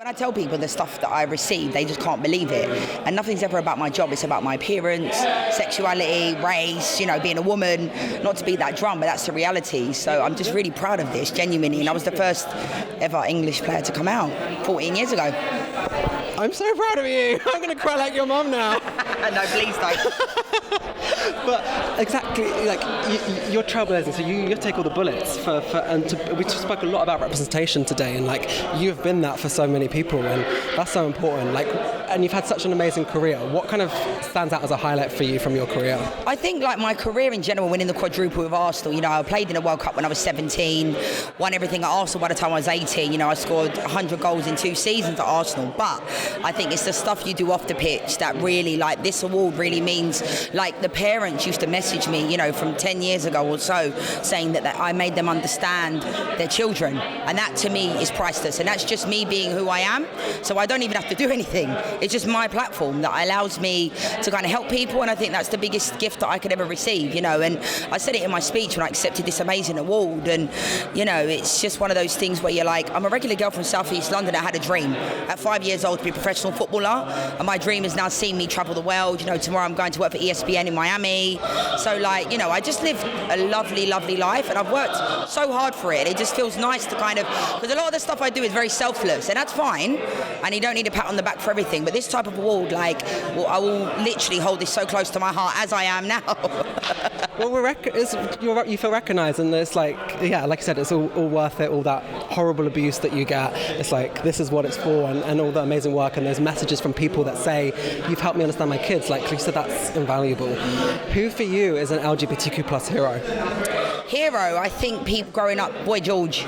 When I tell people the stuff that I receive, they just can't believe it. And nothing's ever about my job. It's about my appearance, sexuality, race, being a woman. Not to beat that drum, but that's the reality. So I'm just really proud of this, genuinely. And I was the first ever English player to come out 14 years ago. I'm so proud of you. I'm going to cry like your mum now. No, please don't. But exactly, like you're trailblazing, so you take all the bullets we just spoke a lot about representation today, and like you've been that for so many people, and that's so important. Like, and you've had such an amazing career. What kind of stands out as a highlight for you from your career? I think like my career in general, winning the quadruple with Arsenal. I played in the World Cup when I was 17, won everything at Arsenal by the time I was 18. I scored 100 goals in 2 seasons at Arsenal. But I think it's the stuff you do off the pitch that really, like, this award really means. Like, the parents used to message me, from 10 years ago or so, saying that I made them understand their children, and that to me is priceless. And that's just me being who I am. So I don't even have to do anything. It's just my platform that allows me to kind of help people, and I think that's the biggest gift that I could ever receive. And I said it in my speech when I accepted this amazing award. And it's just one of those things where you're like, I'm a regular girl from South East London. I had a dream at 5 years old to be a professional footballer, and my dream has now seen me travel the world. Tomorrow I'm going to work for ESPN in Miami. So I just live a lovely, lovely life, and I've worked so hard for it. It just feels nice to because a lot of the stuff I do is very selfless, and that's fine, and you don't need a pat on the back for everything. But this type of award, I will literally hold this so close to my heart as I am now. Well, you feel recognised, and it's like you said, it's all worth it, all that horrible abuse that you get. It's like, this is what it's for, and all the amazing work, and there's messages from people that say, you've helped me understand my kids. Like you said, that's invaluable. Who for you is an LGBTQ plus hero? Hero, I think people growing up, Boy George.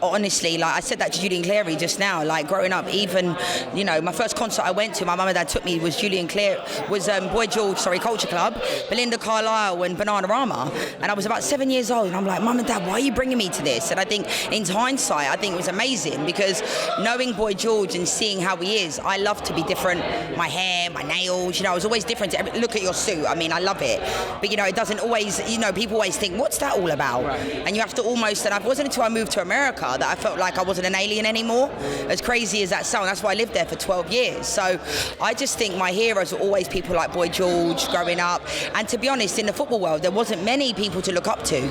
Honestly, I said that to Julian Cleary just now. Growing up, even my first concert I went to, my mum and dad took me, was Boy George, Culture Club, Belinda Carlisle and Bananarama, and I was about 7 years old, and I'm like, Mum and Dad, why are you bringing me to this? And I think in hindsight, I think it was amazing, because knowing Boy George and seeing how he is, I love to be different. My hair, my nails, I was always different. Look at your suit. I mean, I love it, but it doesn't always. People always think, what's that all about? Right. And you have to almost, and it wasn't until I moved to America that I felt like I wasn't an alien anymore, as crazy as that sounds. That's why I lived there for 12 years. So I just think my heroes are always people like Boy George growing up. And to be honest, in the football world, there wasn't many people to look up to,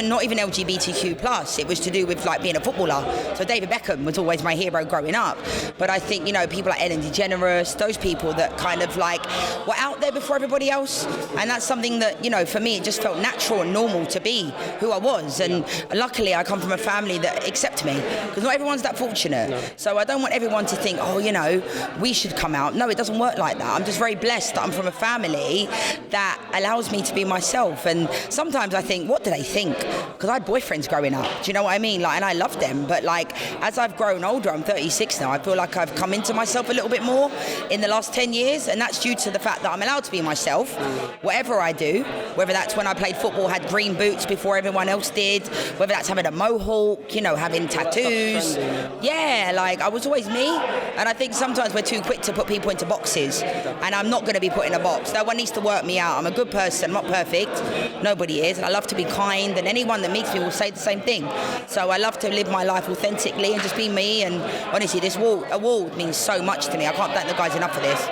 not even LGBTQ+. It was to do with being a footballer. So David Beckham was always my hero growing up. But I think, people like Ellen DeGeneres, those people that kind of were out there before everybody else. And that's something that, for me, it just felt natural and normal to be who I was. And luckily I come from a family that accept me, because not everyone's that fortunate. No. So I don't want everyone to think, we should come out. No, it doesn't work like that. I'm just very blessed that I'm from a family that allows me to be myself. And sometimes I think, what do they think? Because I had boyfriends growing up. Do you know what I mean? And I loved them. But as I've grown older, I'm 36 now, I feel like I've come into myself a little bit more in the last 10 years. And that's due to the fact that I'm allowed to be myself, whatever I do, whether that's when I played football, had green boots before everyone else did, whether that's having a mohawk, having tattoos. Yeah, I was always me. And I think sometimes we're too quick to put people into boxes, and I'm not going to be put in a box. No one needs to work me out. I'm a good person, I'm not perfect. Nobody is. And I love to be kind, and anyone that meets me will say the same thing. So I love to live my life authentically and just be me. And honestly, this award means so much to me. I can't thank the guys enough for this.